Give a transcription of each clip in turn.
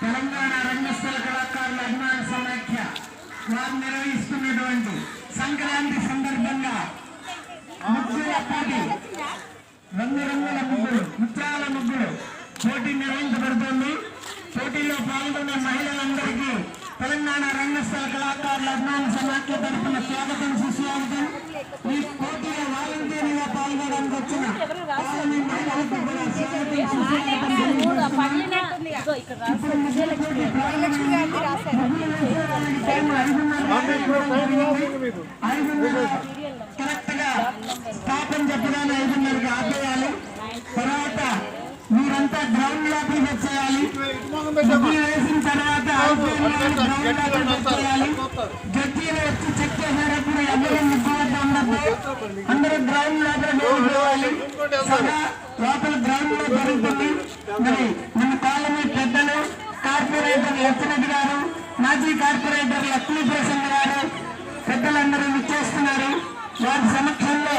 తెలంగాణ రంగస్థల కళాకారుల అభిమాన సమాఖ్య వారు నిర్వహిస్తున్నటువంటి సంక్రాంతి సందర్భంగా ముగ్గుల పోటీ, రంగురంగుల ముగ్గులు, ముత్యాల ముగ్గులు పోటీ నిర్వహించబడుతుంది. పోటీలో పాల్గొన్న మహిళలందరికీ తెలంగాణ రంగస్థల కళాకారుల అభిమాన సమాఖ్య తరఫున స్వాగతం, సుస్వాగతం. ఈ పోటీలో వాలంటీర్గా పాల్గొనడానికి వచ్చిన మహిళలకు కూడా స్వాగతం, సుస్వాగతం. కరెక్ట్ గా స్థాపన చెప్పగానే 5:30కి ఆపేయాలి. తర్వాత మీరంతా గ్రౌండ్ లోపలికి వచ్చేయాలి. వేసిన తర్వాత జడ్జీలు వచ్చి చెక్ చేసేటప్పుడు ఎవరు ముగ్గురు ఉండదు. అందరూ గ్రౌండ్ లోపల వెళ్ళిపోవాలి. లోపల గ్రౌండ్ లో జరుగుతుంది. మరి మన కాలనీ పెద్దలు, కార్పొరేటర్ లక్ష్మణ్ గారు, మాజీ కార్పొరేటర్ లక్ష్మీ ప్రసన్న గారు పెద్దలందరూ విచ్చేస్తున్నారు. వారి సమక్షంలో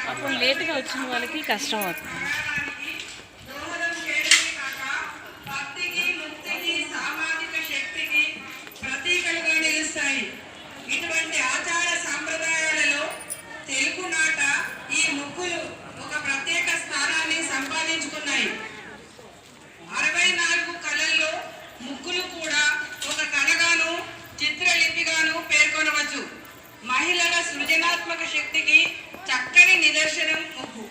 అప్పుడు లేటుగా వచ్చిన వాళ్ళకి కష్టం అవుతుంది. ఇటువంటి ఆచార సాంప్రదాయాలలో తెలుగునాట ఈ ముగ్గులు ఒక ప్రత్యేక స్థానాన్ని సంపాదించుకున్నాయి. 64 కళల్లో ముగ్గులు కూడా ఒక కళగాను చిత్రలిపిగాను పేర్కొనవచ్చు. మహిళల సృజనాత్మక శక్తికి చక్కని నిదర్శనం ముగ్గు.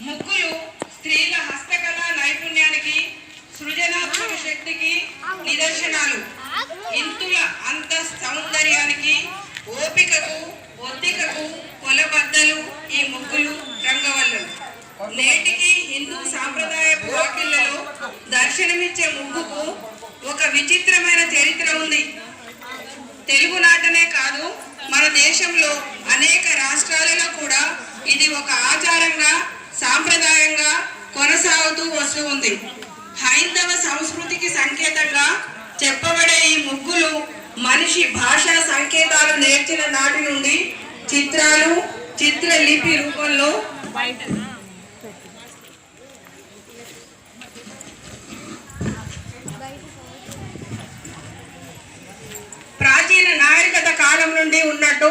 ముగ్గులు స్త్రీల హస్తకళ నైపుణ్యానికి సృజనాత్మక శక్తికి నిదర్శనాలు. ఇంతుల అంత సౌందర్యానికి ఓపికకు ఒత్తికకు కొలబద్దలు ఈ ముగ్గులు రంగవల్లులు. నేటికి హిందూ సాంప్రదాయపు వాకిళ్లలో దర్శనమిచ్చే ముగ్గుకు ఒక విచిత్రమైన చరిత్ర ఉంది. తెలుగునాటనే కాదు, మన దేశంలో అనేక రాష్ట్రాలలో కూడా ఇది ఒక ఆచారంగా సాంప్రదాయంగా కొనసాగుతూ వస్తూ ఉంది. హైందవ సంస్కృతికి సంకేతంగా చెప్పబడే ఈ ముగ్గులు మనిషి భాషా సంకేతాలు నేర్చిన నాటి నుండి చిత్రాలు చిత్రలిపి రూపంలో ప్రాచీన నాగరికత కాలం నుండి ఉన్నట్టు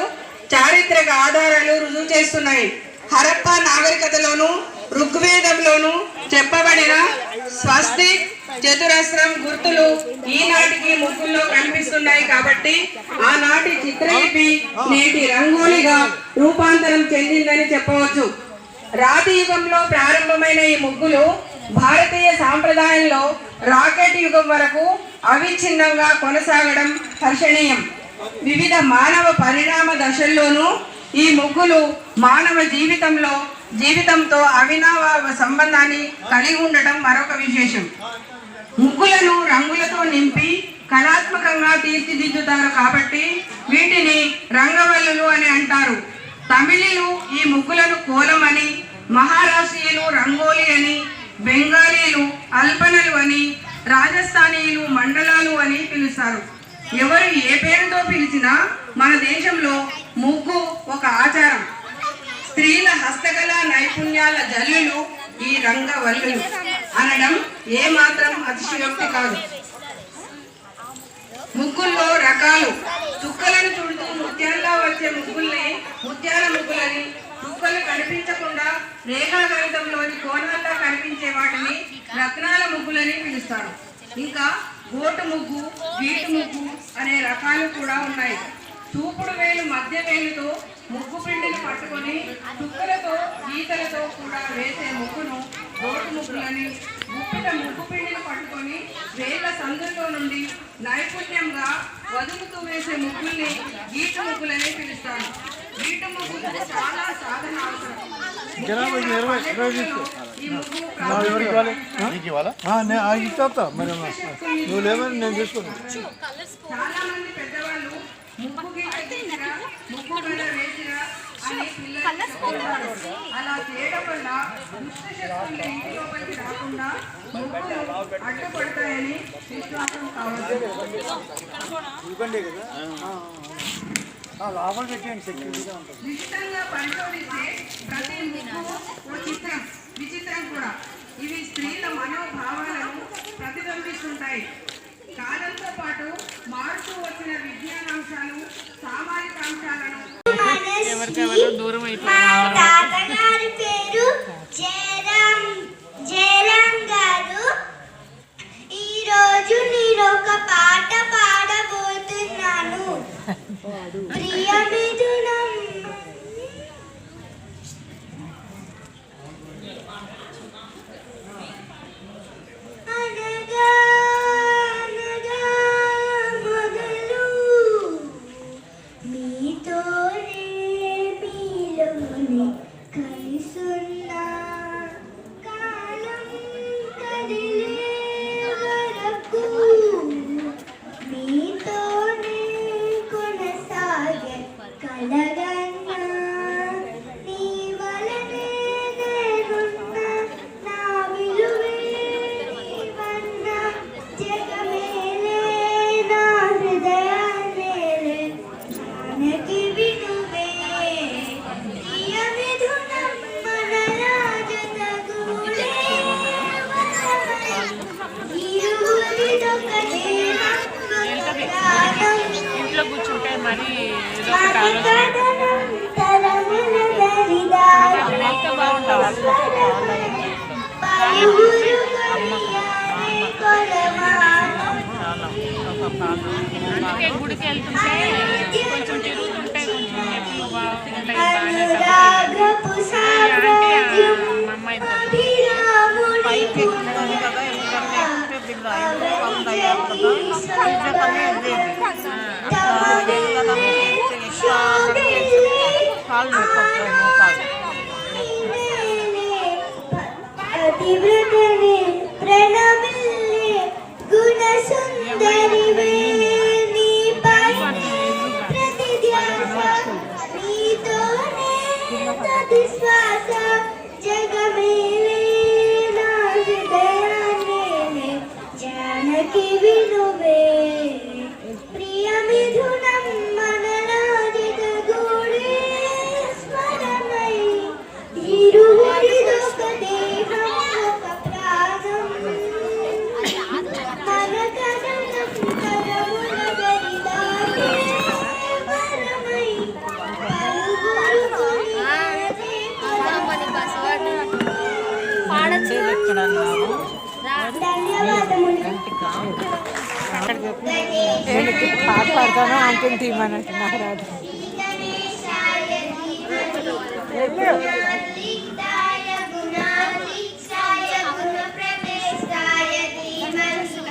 చారిత్రక ఆధారాలు రుజువు చేస్తున్నాయి. హరప్పా నాగరికతలోను ఋగ్వేదంలోను చెప్పబడిన స్వస్తిక్ చతురస్రం గుర్తులు ఈనాటికి ముగ్గుల్లో కనిపిస్తున్నాయి. కాబట్టి ఆనాటి చిత్రలిపి నేటి రంగోలిగా రూపాంతరం చెందిందని చెప్పవచ్చు. రాతి యుగంలో ప్రారంభమైన ఈ ముగ్గులు భారతీయ సాంప్రదాయంలో రాకెట్ యుగం వరకు అవిచ్ఛిన్నంగా కొనసాగడం హర్షణీయం. వివిధ మానవ పరిణామ దశల్లోనూ ఈ ముగ్గులు మానవ జీవితంతో అవినాభావ సంబంధాన్ని కలిగి ఉండటం మరొక విశేషం. ముగ్గులను రంగులతో నింపి కళాత్మకంగా తీర్చిదిద్దుతారు కాబట్టి వీటిని రంగవల్లులు అని అంటారు. తమిళులు ఈ ముగ్గులను కోలం అని, మహారాష్ట్రీయులు రంగోలి అని, బెంగాలీలు అల్పనలు అని, రాజస్థానీయులు మండలాలు అని పిలుస్తారు. ఎవరు ఏ పేరుతో పిలిచినా మన దేశంలో ముగ్గు ఒక ఆచారం. స్త్రీల హస్తకళ నైపుణ్యాల జల్లులు ఈ రంగవల్లులు అనడం ఏమాత్రం అతిశయోక్తి కాదు. ముగ్గుల్లో రకాలు. చుక్కలను చుడుతూ ముత్యాల్లో వచ్చే ముగ్గుల్ని ముత్యాల ముగ్గులని, చుక్కలు కనిపించకుండా రేఖాగణితంలోని కోణాల్లో కనిపించే వాటిని రత్నాల ముగ్గులని పిలుస్తారు. ఇంకా గోటు ముగ్గు, గీటు ముగ్గు అనే రకాలు కూడా ఉన్నాయి. చూపుడు వేలు మధ్య వేలుతో ముగ్గు పిండిని పట్టుకొని చుక్కలతో గీతలతో కూడా వేసే ముగ్గును గోటు ముగ్గులని, గుప్పిట ముగ్గు పిండిని పట్టుకొని వేల సందుల్లో నుండి నైపుణ్యంగా వదులుతూ వేసే ముగ్గుల్ని గీటు ముగ్గులని పిలుస్తారు. గీటు ముగ్గులు చాలా సాధన అవసరం. చాలా మంది పెద్దవాళ్ళు ముగ్గు గీసిరా, ముగ్గు గడ వేసిరా అని పిల్లలు అలా చేయడం వల్ల దుష్ట శక్తులు ఇంటి లోపలికి రాకుండా ముగ్గులు అడ్డుపడతాయని విశ్వాసం కావచ్చు. నిశ్చితంగా పరిశోధిస్తే ప్రతి ముగ్గు ఓ చిత్రం, విచిత్రం కూడా. ఇవి స్త్రీల మనోభావాలను ప్రతిబింబిస్తుంటాయి. కాలంతో పాటు మారుతూ వచ్చిన విజ్ఞానాంశాలు, సామాజిక అంశాలను ఎవరికెవరో దూరం అయిపోయారు. తాతగారి పేరు జయరాం గారు. ఈరోజు నేను ఒక పాట పాడబోతున్నాను. ప్రియమిథునం. అనగా మొదలు మీతోనే మీలోనే కలిసున్న కాలం కదిలే వరకు మీతోనే కొనసాగే కలగన్నా నీ వలనే నేనున్న నా విలువే నీవన్నా జగమేలే నా హృదయాన్నేలే జానకి వినువే ప్రియమిథునం. ఇంట్లో కూర్చుంటే మరి ఏదో ఒకటి ఆలోచన అమ్మతో బాగుంటావు అందుకే గుడికి వెళ్తుంటే కొంచెం తిరుగుతుంటే కొంచెం ఎప్పుడు బాగుంటాయి మా అమ్మాయి పైకి ఎక్కుతుంది కదా ఎందుకంటే బిల్లు 5 అయ్యారు కదా నిజంగానే వెళ్ళేది కాళ్ళు నొప్పి మోకాలు పతివ్రతనే ప్రణమిల్లే గుణసుందరివే నీపై ప్రతి ధ్యాస నీతోనే ప్రతి శ్వాస జగమేలే నా హృదయాన్నే జానకి వినువే ప్రియ మిథునం మననాజిత గూడే స్మరమై ఇరువురిదొక దేహం ఒక ప్రాణం మన కథనం కరముల గరిదాటే వరమై పరుగురు కొనియాడే ధన్యవాదములు పాట పాడతాను అంటే తీయమన్నట్టు నాకు రాదు గణేశాయ ధీమహి గుణాధీక్షాయ గుణప్రవేశాయ ధీమహి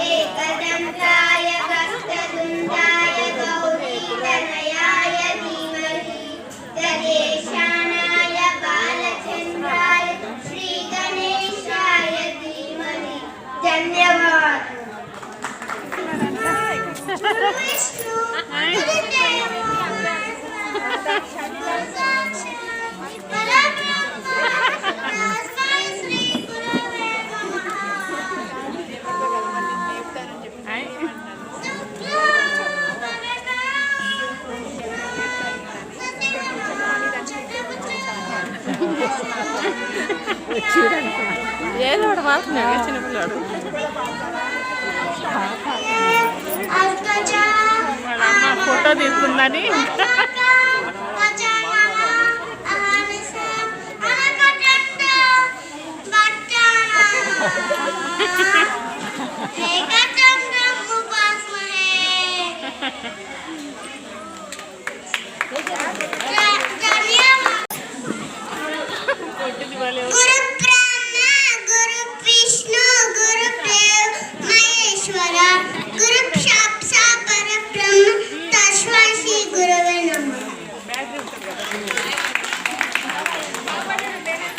ఏకదంతాయ కష్టదుండాయ గౌరీతనయాయ ధీమహి గణేశానాయ బాలచంద్రాయ శ్రీ గణేశాయ ధీమహి ధన్యవాదాలు విష్ణు గురుదేవ శ్రీ గురవే ఏదో ఒకటి మాట్లాడు చిన్నపిల్లాడు వాళ్ళ అమ్మ ఫోటో తీసుకుందని గురు బ్రహ్మ గురు విష్ణు గురు దేవ్ మహేశ్వర గురు సాక్షాత్ పరబ్రహ్మ తస్మై శ్రీ గురవే నమః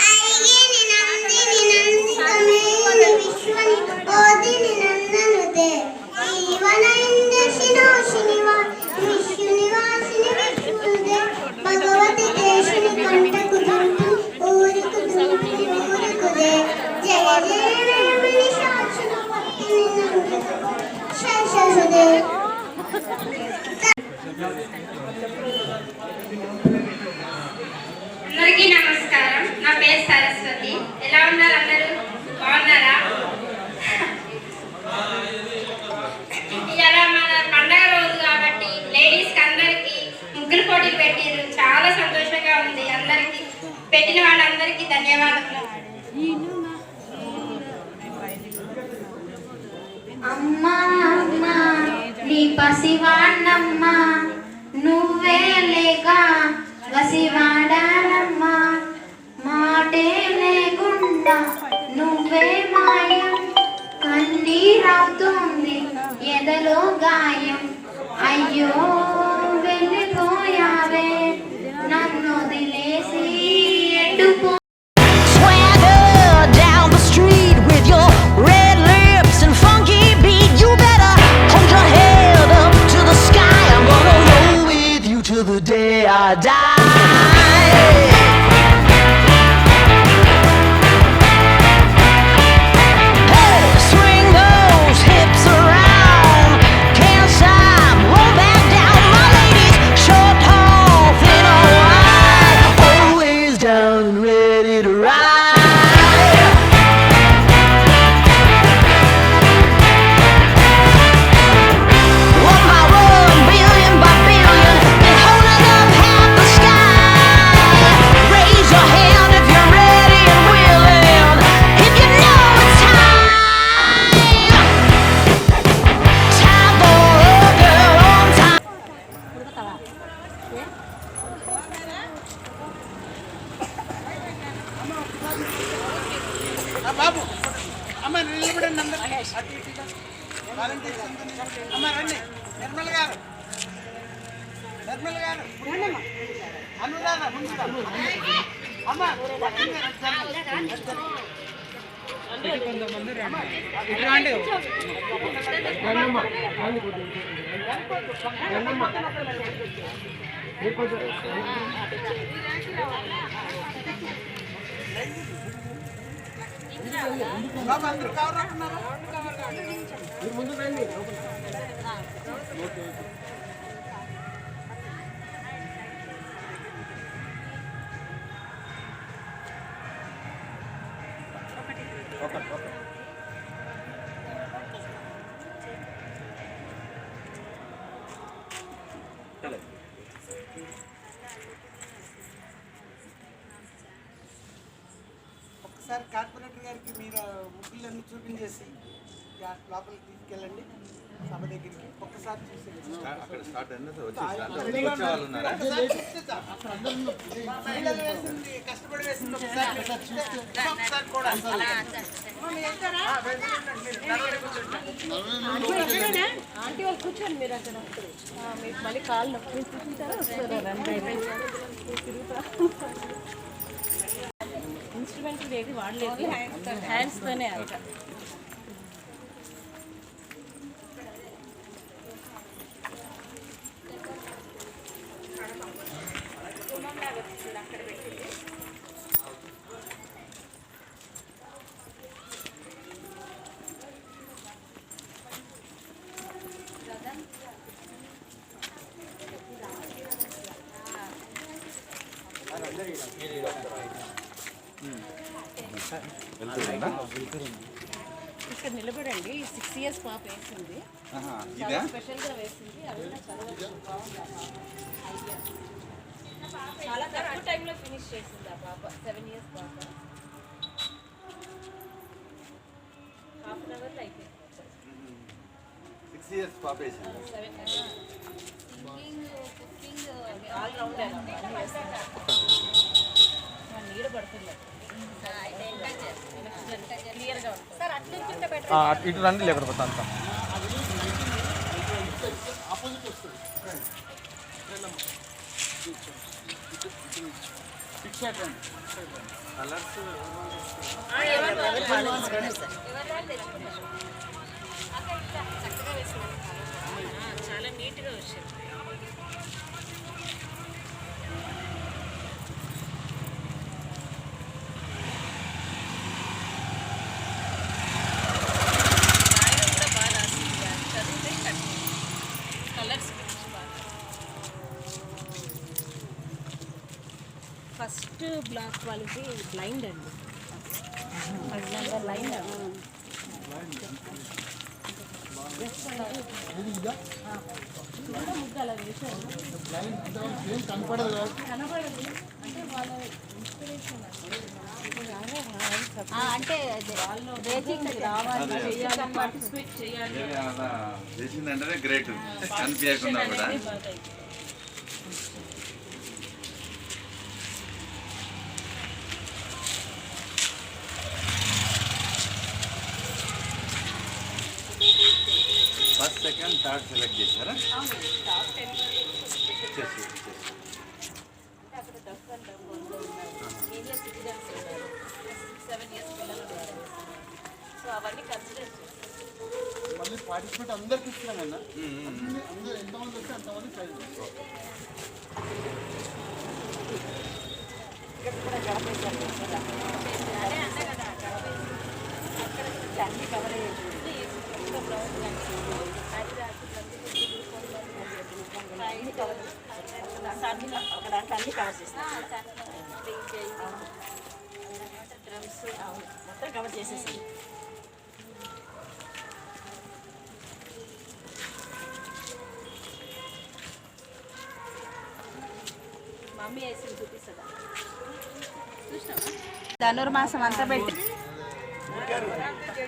ఐగిని నందిని నందితమేని విశ్వని ఓదిని నందనుతే ఈవన ఇంద్రశినోషినివా విష్ణునివాసిని విష్ణుదే భగవతి దేశిని కంటకు దుర్గు ఊరికి దుర్గు ఊరికుదే జయ జయ వేమని శాసన పట్టిని నందు శేషసుదే అందరికీ నమస్కారం. నా పేరు సరస్వతి. ఎలా ఉన్నారు అందరూ? బాగున్నారా? ఇలా మన పండగ రోజు కాబట్టి లేడీస్ కి అందరికి ముగ్గులు పోటీలు పెట్టిరు. చాలా సంతోషంగా ఉంది. అందరికి పెట్టిన వాళ్ళందరికీ ధన్యవాదాలు. అమ్మా అమ్మా నీ పసివాణ్ణమ్మా నువ్వే లేక వసివాడానమ్మా మాటే లేకుండా నువ్వే మాయం కన్నీరవుతుంది ఎదలో గాయం అయ్యో వెళ్ళిపోయావే నన్ను వదిలేసి ఎటుపో Swagger down the street with your red lips and funky beat. You better hold your head up to the sky. I'm gonna roll with you till the day I die. బాబు అమ్మ నిలబడండి అందరూ అటు ఇటుగా వాలంటీర్స్ అందరూ నిలబడండి. అమ్మ రండి నిర్మల్ గారు అనురాధ ముందుగా అమ్మ కొంతమంది రండి బాబు అందరూ కవర్ అవుతున్నారా ముందు రండి ఒకసారి కార్పొరేటర్ గారికి మీరు ముగ్గులన్నీ చూపించేసి లోపలికి తీసుకెళ్ళండి సభ దగ్గరికి ఒక్కసారి చూసి మహిళలు వేసింది కష్టపడి వేసింది ఒకసారి కూడా ఆంటీ వాళ్ళు కూర్చోండి మీరు అక్కడ మీకు మళ్ళీ కాళ్ళు నొప్పి కూర్చుంటారా ఇన్స్ట్రుమెంట్ ఏది వాడలేదు హ్యాండ్స్తోనే అంట ఇక్కడ నిలబడండి 6 years పాప వేసింది చాలా స్పెషల్గా వేసింది అది చాలా తక్కువ టైంలో ఫినిష్ చేసింది ఆ పాప 7 years పాప హాఫ్ అన్ అవర్లో అయిపోయింది 6 years పాప వేసింది ఆల్ రౌండర్ నీడ పడుతుంది క్లియర్గా ఉంటుంది సార్ అట్లా ఇటు రండి లేకపోతే అంతా చాలా నీట్గా వచ్చింది ఫస్ట్ బ్లాక్ వాళ్ళకి బ్లైండ్ అండి బ్లైండ్ ముగ్గు అలా వేశారు కనపడదు అంటే వాళ్ళ ఇన్స్పిరేషన్ అంటే వాళ్ళు రావాలి పార్టిసిపేట్ చేయాలి చేసిందంటే గ్రేట్ కనిపించకుండా కూడా ఫస్ట్ సెకండ్ థర్డ్ సెలెక్ట్ చేశారా టాప్ 10 అక్కడ డఫ్ అండ్ సీనియర్ సిటిజన్స్ ఉన్నారు 7 years పిల్లలు ఉన్నారు సో అవన్నీ కన్సిడర్ చేస్తారు మళ్ళీ పార్టిసిపేట్ అందరికి ఇస్తున్నామన్నా అందరూ ఎంతమంది వస్తే అంతమంది ప్రైజ్ ఇక్కడ కూడా గడపేశారు అదే అంతే కదా గడపేసి అక్కడ అన్ని కవర్ అయ్యేది అక్కడ అన్ని కవర్ చేస్తాం డ్రమ్స్ మొత్తం కవర్ చేసేసాం మమ్మీ వేసి చూపిస్తుందా చూసినావా ధనుర్మాసం అంతా పెట్టి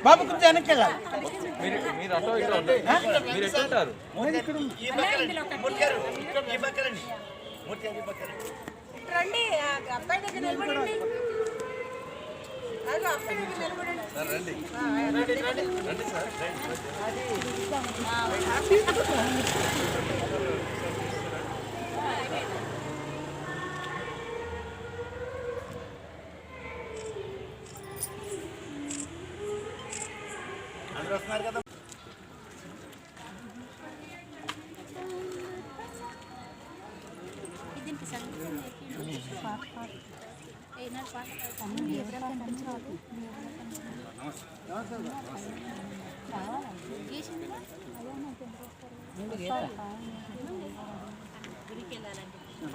బాబు కొంచెం వెనక్కి వెళ్ళాలి మీరు అటో ఇటో మీరు ఎట్టుంటారు రండి అబ్బాయి దగ్గర నిలబడండి అందరూ వస్తున్నారు కదా.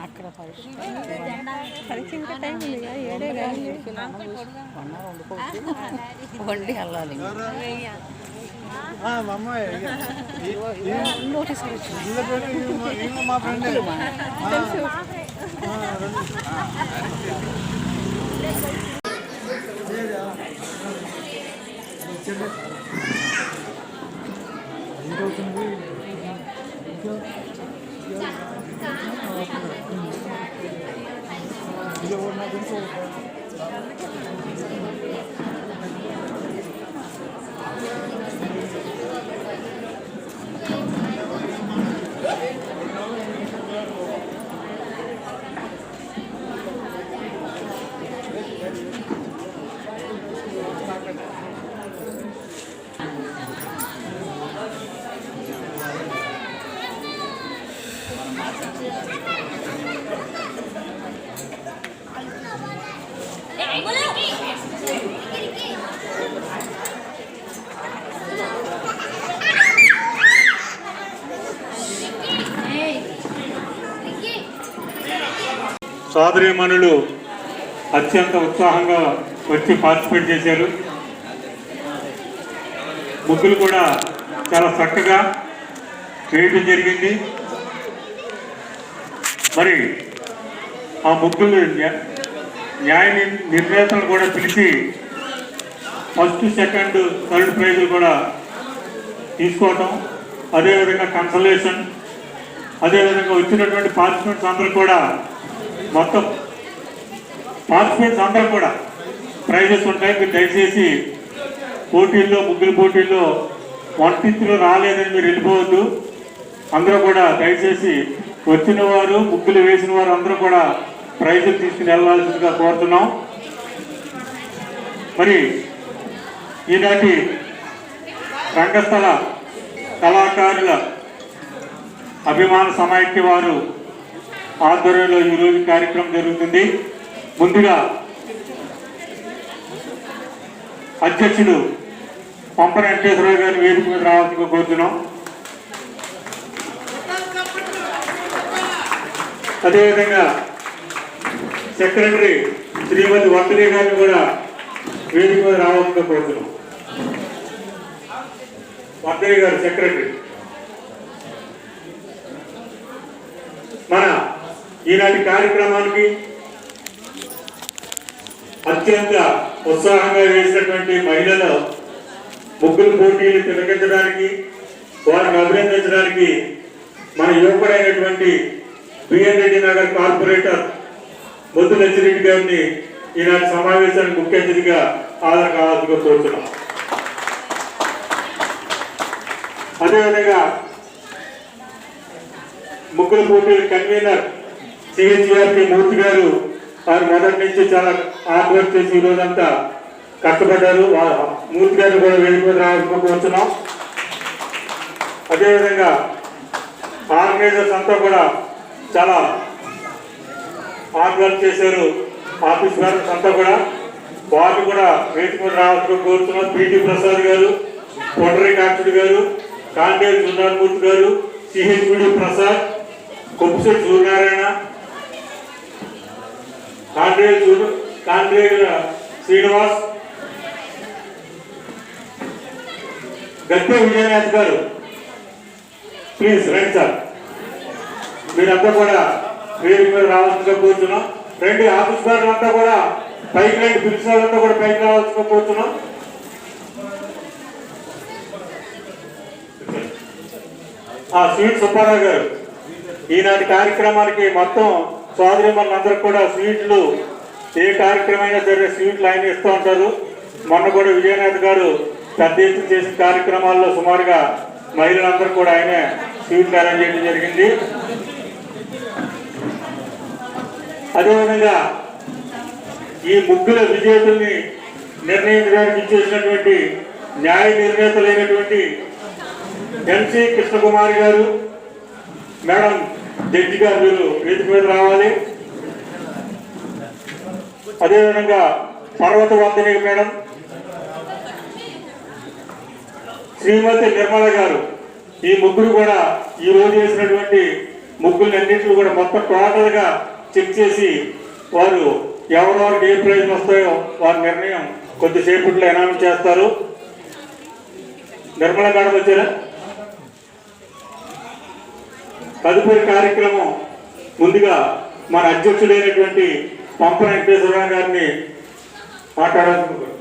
అక్కడ పరీక్ష ఇంకా టైం ఉంది, ఏడే కానీ వండి వెళ్ళాలి. మా అమ్మాయి మా ఫ్రెండ్ సోదరీమణులు అత్యంత ఉత్సాహంగా వచ్చి పార్టిసిపేట్ చేశారు. ముగ్గులు కూడా చాలా చక్కగా వేయడం జరిగింది. మరి ఆ ముగ్గులు న్యాయ నిర్ణేతలు కూడా పిలిచి ఫస్ట్, సెకండ్, థర్డ్ ప్రైజులు కూడా తీసుకోవటం, అదేవిధంగా కన్సలేషన్, అదేవిధంగా వచ్చినటువంటి పార్టిసిపెంట్స్ అందరూ కూడా మొత్తం పార్టిసిపెంట్స్ అందరూ కూడా ప్రైజెస్ ఉంటాయి. మీరు దయచేసి పోటీల్లో, ముగ్గుల పోటీల్లో వంటించులో రాలేదని మీరు వెళ్ళిపోవద్దు. అందరూ కూడా దయచేసి వచ్చిన వారు, ముగ్గులు వేసిన వారు అందరూ కూడా ప్రైజులు తీసుకుని వెళ్ళాల్సిందిగా కోరుతున్నాం. మరి ఈనాటి రంగస్థల కళాకారుల అభిమాన సమాఖ్య వారు ఆధ్వర్యంలో ఈరోజు కార్యక్రమం జరుగుతుంది. ముందుగా అధ్యక్షుడు పంపన వెంకటేశ్వరరావు గారిని వేదిక మీద రావాల్సిందిగా కోరుతున్నాం. అదేవిధంగా సెక్రటరీ శ్రీమతి వర్తని గారిని కూడా వేదిక మీద రావాల్సిందిగా కోరుతున్నాం. వర్తని గారు సెక్రటరీ. మన ఈనాటి కార్యక్రమానికి అత్యంత ఉత్సాహంగా వేసినటువంటి మహిళలు ముగ్గులు పోటీలు తిలకించడానికి, వారిని అభినందించడానికి మన యువకుడైనటువంటి బిఎన్ రెడ్డి నగర్ కార్పొరేటర్ బొద్దు లచ్చిరెడ్డి గారిని ఈనాటి సమావేశానికి ముఖ్య అతిథిగా హాజరు కావాల్సిందిగా కోరుతున్నాం. అదేవిధంగా ముగ్గుల పోటీల కన్వీనర్ సిహెచ్ఆర్పి మూర్తి గారు, వారు మొదటి నుంచి చాలా హార్డ్ వర్క్ చేసి ఈ రోజంతా కష్టపడ్డారు. మూర్తి గారిని కూడా వేదిక రావాల్సిందిగా కోరుతున్నాం. అదేవిధంగా ఆర్గనైజర్స్ అంతా కూడా చాలా హార్డ్ వర్క్ చేశారు. ఆఫీస్ వర్కర్స్ అంతా కూడా, వారిని కూడా వేదిక మీద రావాల్సిందిగా కోరుతున్నాం. పిటి ప్రసాద్ గారు, పొండరీకాక్షుడు గారు, కాండేరు సుందరమూర్తి గారు, సిహెచ్పిడి ప్రసాద్, కొప్పుశెట్టి సూర్యనారాయణ, కాండ్రేగుల శ్రీనివాస్, గద్దె విజయనాథ్ గారు, ప్లీజ్ రండి సార్. మీరంతా కూడా వేదిక మీద రావాల్సిందిగా కోరుతున్నాం. రెండు ఆఫీస్ గారులంతా కూడా పైకి రండి, పిలిచిన వాళ్ళంతా కూడా పైకి రావాల్సిందిగా కోరుతున్నాం. స్వీట్ సుబ్బారావు గారు, ఈనాటి కార్యక్రమానికి మొత్తం సోదరిమణులందరూ కూడా స్వీట్లు ఏ కార్యక్రమైనా సరే స్వీట్లు ఆయన ఇస్తూ ఉంటారు. మొన్న కూడా విజయనాథ్ గారు పెద్ద ఎత్తున చేసిన కార్యక్రమాల్లో సుమారుగా మహిళలందరూ కూడా ఆయనే స్వీట్లు అరేంజ్ చేయడం జరిగింది. అదేవిధంగా ఈ ముగ్గుల విజేతల్ని నిర్ణయించడానికి ఇచ్చేసినటువంటి న్యాయ నిర్ణేతలైనటువంటి ఎన్సి కృష్ణకుమారి గారు, మేడం జడ్జి గారు, మీరు వేదిక మీద రావాలి. అదేవిధంగా పర్వతవర్ధని మేడం, శ్రీమతి నిర్మల గారు, ఈ ముగ్గురు కూడా ఈ రోజు వేసినటువంటి ముగ్గులన్నింటినీ కూడా మొత్తం టోటల్గా చెక్ చేసి వారు ఎవరెవరికి ఏ ప్రైజ్ వస్తాయో వారి నిర్ణయం కొద్దిసేపట్లో అనౌన్స్ చేస్తారు. నిర్మల మేడం వచ్చారా? తదుపరి కార్యక్రమం ముందుగా మన అధ్యక్షుడైనటువంటి పంప వెంకటేశ్వరరావు గారిని మాట్లాడాలనుకుంటున్నాను.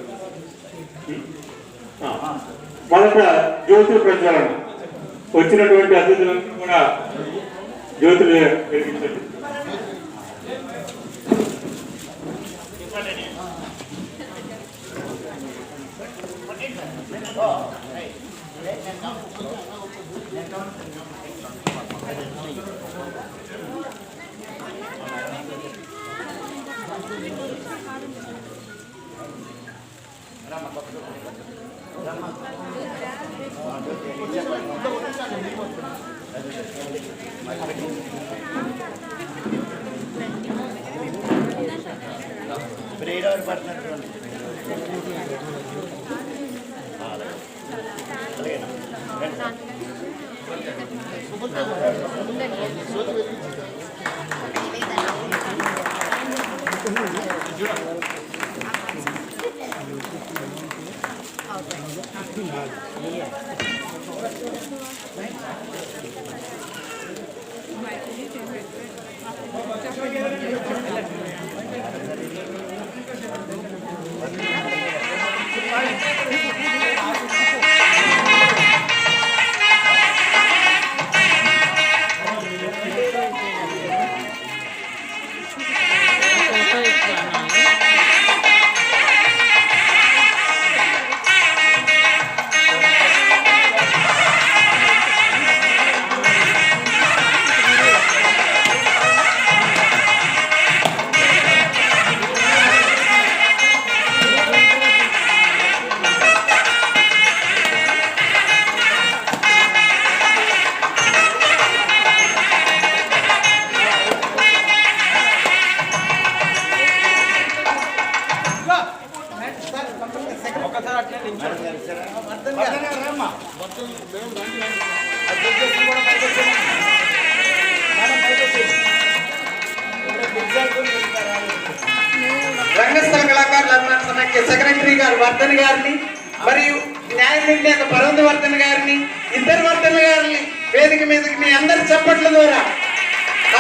మొదట జ్యోతుల ప్రజ్వలన, వచ్చినటువంటి అతిథులందరూ కూడా జ్యోతులు వెలిగించండి. రంగస్థల కళాకారుల అభిమాన సమాఖ్య సెక్రటరీ గారు వర్ధన్ గారిని మరియు న్యాయ నిర్ణేత పర్వత వర్ధన్ గారిని, ఇద్దరు వర్ధన్ గారిని వేదిక మీదకి మీ అందరి చప్పట్ల ద్వారా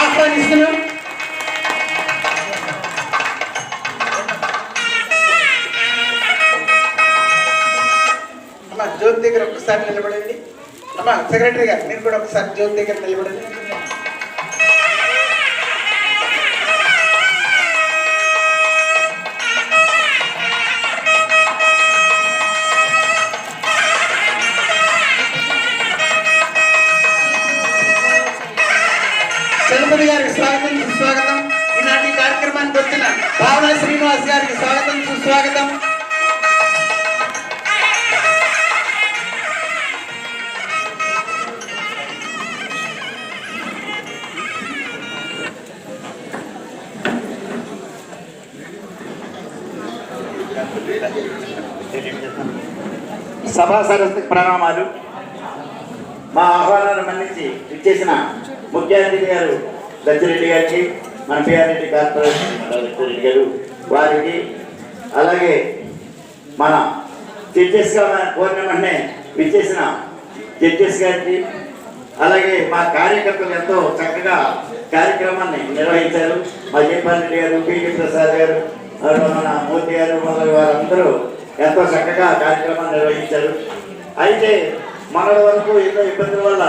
ఆహ్వానిస్తున్నాం. అమ్మా జ్యోతి దగ్గర ఒకసారి నిలబడండి. అమ్మా సెక్రటరీ గారు మీరు కూడా ఒకసారి జ్యోతి దగ్గర నిలబడండి. చలపతి గారికి స్వాగతం సుస్వాగతం. ఈనాటి కార్యక్రమానికి వచ్చిన భావన శ్రీనివాస్ గారికి స్వాగతం సుస్వాగతం. సభా సరస్వతికి ప్రణామాలు. మా ఆహ్వానాన్ని మన్నించి ఇచ్చేసిన ముఖ్య అతిథి గారు దచ్చిరెడ్డి గారికి, మన పిఆర్ రెడ్డి కార్పొరేషన్ దచ్చిరెడ్డి గారు వారికి, అలాగే మన జడ్జెస్గా కోరిన వెంటనే ఇచ్చేసిన జడ్జెస్ గారికి, అలాగే మా కార్యకర్తలు ఎంతో చక్కగా కార్యక్రమాన్ని నిర్వహించారు. మా జయపాల్ రెడ్డి గారు, పిటి ప్రసాద్ గారు, మన మూర్తి గారు మొదలగు వారందరూ ఎంతో చక్కగా కార్యక్రమాన్ని నిర్వహించారు. అయితే మొన్నటి వరకు ఎన్నో ఇబ్బందుల వల్ల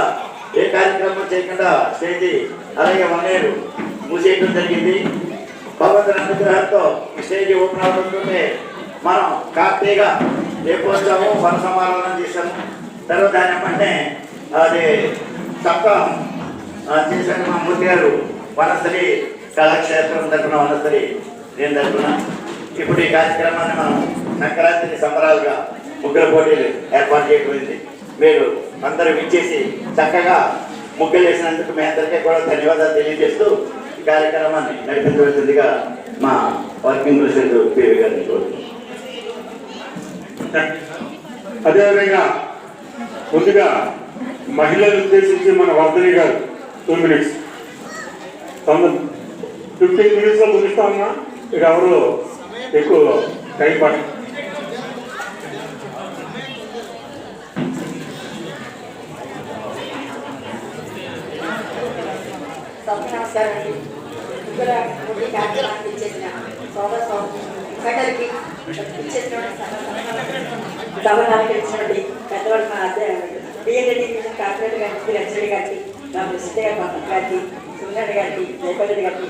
ఏ కార్యక్రమం చేయకుండా స్టేజీ అలాగే 1 year మూసేయడం జరిగింది. భగవంతుని అనుగ్రహంతో ఈ స్టేజ్ ఓపెన్ అవుతుంటే మనం కార్తీగా లేకపోతాము వన సమారాధన చేసాము. తర్వాత దాని వెంటనే అది సప్తాహం చేశాక మా మూర్తి గారు వనస్థలి కళాక్షేత్రం తరఫున వనస్థలి నేను తరఫున ఇప్పుడు ఈ కార్యక్రమాన్ని మనం సంక్రాంతిని సంబరాలుగా ముగ్గుల పోటీలు ఏర్పాటు చేయబడింది. మీరు అందరూ విచ్చేసి చక్కగా ముగ్గులు వేసినందుకు మీ అందరికీ కూడా ధన్యవాదాలు తెలియజేస్తూ ఈ కార్యక్రమాన్ని నడిపించవలసిందిగా మా వర్కింగ్ ప్రెసిడెంట్ పివి గారిని కోరుతున్నాను. అదేవిధంగా ముందుగా మహిళలు ఉద్దేశించి మన వర్ధని గారు 2 minutes 15 minutes లో ముగిస్తామన్నా. ఇక ఎవరు ఎక్కువ టైం పట్టు. నమస్కారం అండి. ముగ్గుల పోటీ కార్యక్రమానికి ఇచ్చేసిన సోదర సోదరులకి సభను అలంకరించినటువంటి పెద్దవాళ్ళు మా బిఎన్రెడ్డి కార్పొరేటర్ గారికి లక్ష్మణి గారికి మా ప్రెసిడెంట్ గారి మా గారికి సుందర్ గారికి జయపల్లి గారికి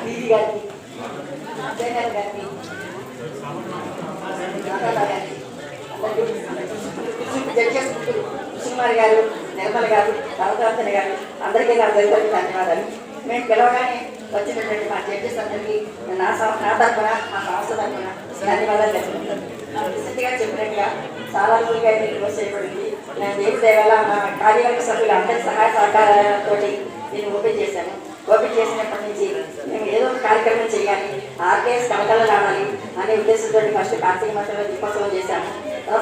బీవీ గారికి జయనాథ్ గారికి జడ్జెస్ కుమార్ గారు నిర్మల్ గారు సరదార్థన గారు అందరికీ నా ధన్యవాదాలు. మేము పిలవగానే వచ్చినటువంటి మా జడ్జెస్ అందరికీ నా తరఫున మా సంస్థ తరఫున ధన్యవాదాలు తెలుసుకుంటాను. రీసెంట్గా చెప్పినట్టుగా చాలా రోజులుగా అయితే రివర్స్ చేయబడింది. నేను దేవుడి దేవాల మా కార్యవర్గ సభ్యులు అందరి సహాయ సహకారాలతో నేను ఓపెన్ చేశాను. ఓపెన్ చేసినప్పటి నుంచి మేము ఏదో ఒక కార్యక్రమం చేయాలి, ఆర్కేఎస్ కలకలలు ఆడాలి అనే ఉద్దేశంతో ఫస్ట్ కార్తీక మాసంలో దీపోత్సవం చేశాము.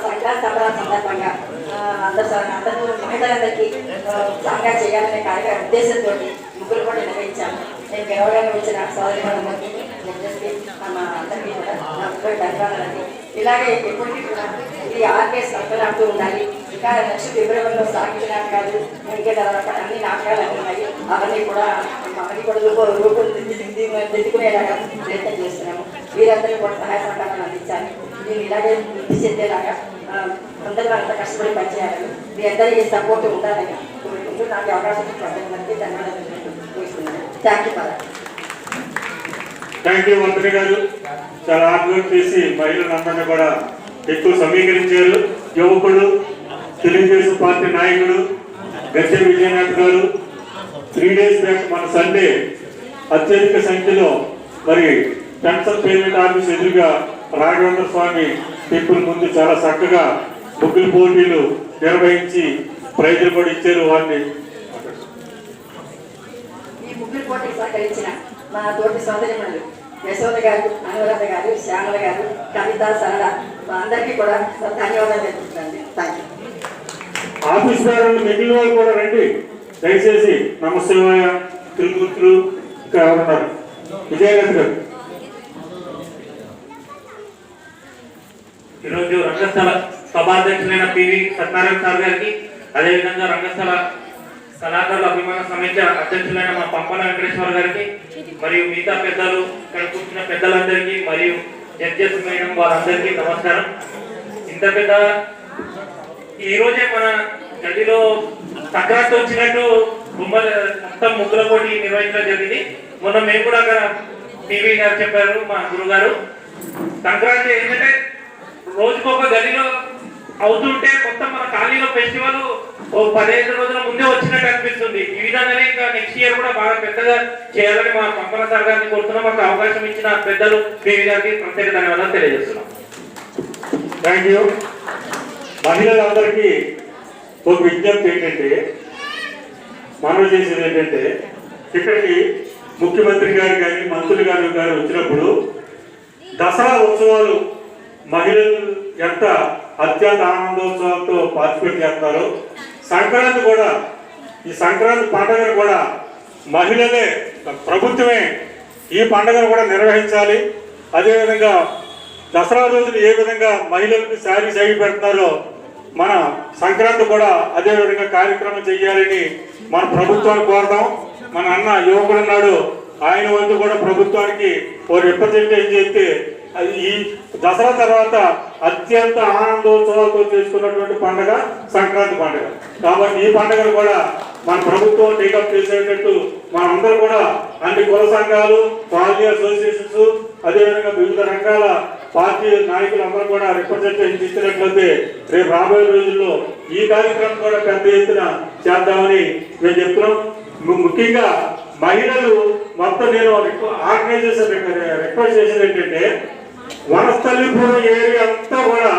సంక్రాంతి సంబరాల సందర్భంగా అందరూ మహిళలందరికీ ఉత్సాహంగా చేయాలనే కార్యక్రమ ఉద్దేశంతో ముగ్గులు కూడా నిర్వహించాము. నేను గెలవడానికి వచ్చిన సోదరి మా అందరికీ కూడా నా ముగ్గురు ధన్యవాదాలండి. ఇలాగే ఎప్పటికీ కూడా ఇది ఆర్కేఎస్ కలకలాడుతూ ఉండాలి. ఇంకా నెక్స్ట్ ఫిబ్రవరిలో సాహిత్య నాటకాలు ఇంకా అన్ని నాటకాలు అన్నీ ఉన్నాయి. అవన్నీ కూడా రూపుదిద్దుకునేలాగా ప్రయత్నం చేస్తున్నాము. వీరందరూ కూడా సహాయ సహకారాలు అందించాలి. నేను ఇలాగే వృద్ధి చెందేలాగా అందరూ అంత కష్టపడి పనిచేయాలని మీ అందరికీ సపోర్ట్ ఉండాలని కోరుకుంటూ నాకు అవకాశం ఇచ్చినందుకు ధన్యవాదాలు తెలుస్తున్నాను. Thank you for thank you మంత్రి గారు. చాలా హార్డ్ వర్క్ చేసి మహిళలందరినీ కూడా ఎక్కువ సమీకరించారు. యువకుడు, తెలుగుదేశం పార్టీ నాయకుడు గజ్జె విజయనాథ్ గారు 3 days బ్యాక్ మన సండే అత్యధిక సంఖ్యలో మరి పెన్షన్ పేమెంట్ ఆఫీస్ ఎదురుగా రాఘవేంద్ర స్వామి టెంపుల్ ముందు చాలా చక్కగా ముగ్గుల పోటీలు నిర్వహించి ప్రైజులు కూడా ఇచ్చారు. వారిని ఈ ముగ్గురు పోటీకి సహకరించిన మా తోటి సోదరిమణులు యశోద గారు, అనురాధ గారు, శ్యామల గారు, కవిత, సరళ అందరికీ కూడా ధన్యవాదాలు తెలుపుతున్నాను. Thank you. ఆఫీస్ గారు మిగిలిన వాళ్ళు కూడా రండి దయచేసి. నమస్తే తిరుగుతులు ఇంకా ఎవరున్నారు? విజయలక్ష్మి గారు. ఈరోజు రంగస్థల సభాధ్యక్షులైన పివి సత్యనారాయణ సార్ గారికి, అదేవిధంగా రంగస్థల కళాకారుల అభిమాన సమైక్య అధ్యక్షులైన మా పంపల వెంకటేశ్వర గారికి, మరియు మిగతా పెద్దలు, ఇక్కడ కూర్చున్న పెద్దలందరికీ, మరియు జడ్జెస్ మేడం వారందరికీ నమస్కారం. ఇంత పెద్ద ఈరోజే మన గదిలో సంక్రాంతి వచ్చినట్టు మొత్తం ముగ్గుల పోటీ నిర్వహించడం జరిగింది. మొన్న మేము కూడా అక్కడ టీవీ గారు చెప్పారు, మా గురుగారు, సంక్రాంతి ఏంటంటే రోజుకొక గదిలో అవుతుంటే మొత్తం మన కాలనీలో ఫెస్టివల్ 15 రోజుల ముందే వచ్చినట్టు అనిపిస్తుంది. ఈ విధంగానే ఇంకా నెక్స్ట్ ఇయర్ కూడా బాగా పెద్దగా చేయాలని మా పంపన సార్ గారిని కోరుతున్నాం. మాకు అవకాశం ఇచ్చిన పెద్దలు టీవీ గారికి ప్రత్యేక ధన్యవాదాలు తెలియజేస్తున్నాం. Thank you. మహిళలందరికీ ఒక విజ్ఞప్తి ఏంటంటే, మనవి చేసేది ఏంటంటే, ఇక్కడికి ముఖ్యమంత్రి గారు కానీ మంత్రులు గారు వచ్చినప్పుడు దసరా ఉత్సవాలు మహిళలు ఎంత అత్యంత ఆనందోత్సవాలతో పార్టిసిపేట్ చేస్తారో, సంక్రాంతి కూడా, ఈ సంక్రాంతి పండుగను కూడా మహిళలే, ప్రభుత్వమే ఈ పండుగను కూడా నిర్వహించాలి. అదేవిధంగా దసరా రోజున ఏ విధంగా మహిళలకు శారీ సైడ్ పెడతారో మన సంక్రాంతి కూడా అదేవిధంగా కార్యక్రమం చేయాలని మన ప్రభుత్వాన్ని కోరదాం. మన అన్న యువకుడు ఉన్నాడు, ఆయన వంతు కూడా ప్రభుత్వానికి ఓ రిప్రజెంటేషన్ చేస్తే ఈ దసరా తర్వాత అత్యంత ఆనందోత్సవాలతో చేసుకున్నటువంటి పండుగ సంక్రాంతి పండుగ. కాబట్టి ఈ పండుగను కూడా మన ప్రభుత్వం టేకప్ చేసేటట్టు మనందరూ కూడా అన్ని కుల సంఘాలు, కాలనీ అసోసియేషన్స్, అదేవిధంగా వివిధ రకాల పార్టీ నాయకులందరూ కూడా రిప్రజెంటేషన్ ఇచ్చినట్లయితే రేపు రాబోయే రోజుల్లో ఈ కార్యక్రమం కూడా పెద్ద ఎత్తున చేద్దామని మేము చెప్తున్నాం. ముఖ్యంగా మహిళలు మొత్తం నేను ఆర్గనైజేషన్ రిక్వెస్ట్ చేసేది ఏంటంటే వనస్థలిపురం ఏరియా అంతా కూడా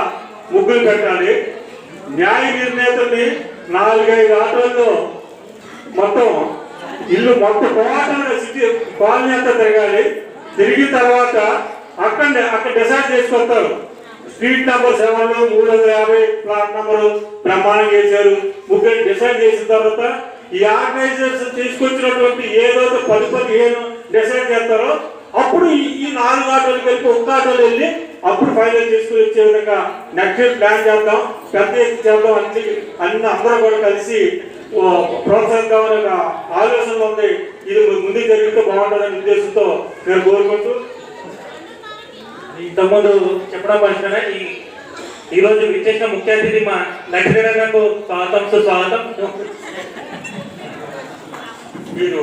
ముగ్గులు పెట్టాలి. న్యాయ నిర్ణేతల్ని 4-5 ఆటోల్లో మొత్తం ఇల్లు మొత్తం టోటల్గా సిటీ కాలనీ అంతా తిరగాలి. తిరిగిన తర్వాత అక్కడ డిసైడ్ చేసుకొస్తారు. స్ట్రీట్ నెంబర్ 7 350 ప్లాట్ నెంబరు బ్రహ్మాండం చేశారు. ముగ్గురు డిసైడ్ చేసిన తర్వాత ఈ ఆర్గనైజేషన్ తీసుకొచ్చినటువంటి ఏదైతే 10-15 డిసైడ్ చేస్తారో అప్పుడు ఈ 4 ఆటోలు కలిపి 1 ఆటోలు వెళ్ళి అప్పుడు ఫైనల్ చేసుకుని వచ్చే విధంగా నెక్స్ట్ ప్లాన్ చేద్దాం, పెద్ద ఎత్తున చేద్దాం. అన్ని అందరూ కూడా కలిసి ప్రోత్సహిద్దామనే ఆలోచన ఉంది. ఇది ముందుకు జరిగితే బాగుంటుందనే ఉద్దేశంతో నేను కోరుకుంటూ ఇంతకుముందు చెప్పడం పరిస్థితి ఈ రోజు విచ్చేసిన ముఖ్య అతిథి మా లక్ష్మీనగర్కు స్వాగతం. మీరు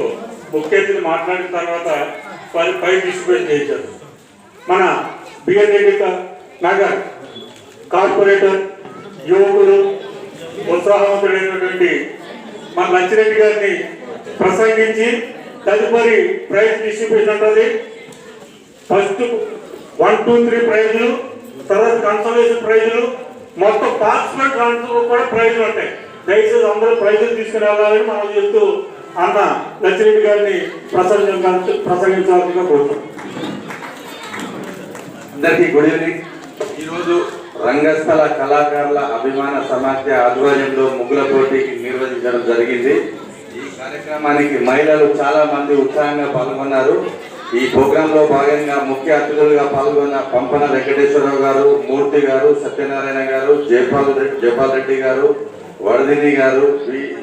ముఖ్య అతిథి మాట్లాడిన తర్వాత పై డిస్ట్రిబ్యూట్ చేశారు. మన బిఎన్రెడ్డి నగర్ కార్పొరేటర్ యువకుడు ఉత్సాహవంతుడైనటువంటి మన లచ్చిరెడ్డి గారిని ప్రసంగించి తదుపరి ప్రైజ్ డిస్ట్రిబ్యూషన్ ఉంటుంది. ఫస్ట్ 1, 2, 3 ప్రైజులు, తర్వాత కన్సోలేషన్ ప్రైజులు, మొత్తం పార్టిసిపెంట్ కూడా ప్రైజులు ఉంటాయి. దయచేసి అందరూ ప్రైజులు తీసుకుని వెళ్ళాలని మనం చెప్తూ అన్న లచ్చిరెడ్డి గారిని ప్రసంగించాల్సిందిగా కోరుతున్నాం. అందరికీ గుడ్ ఈవినింగ్. ఈరోజు రంగస్థల కళాకారుల అభిమాన సమాఖ్య ఆధ్వర్యంలో ముగ్గుల పోటీకి నిర్వహించడం జరిగింది. ఈ కార్యక్రమానికి మహిళలు చాలా మంది ఉత్సాహంగా పాల్గొన్నారు. ఈ ప్రోగ్రామ్ లో భాగంగా ముఖ్య అతిథులుగా పాల్గొన్న పంపన వెంకటేశ్వరరావు గారు, మూర్తి గారు, సత్యనారాయణ గారు, జయపాల్ రెడ్డి గారు, వరదిని గారు,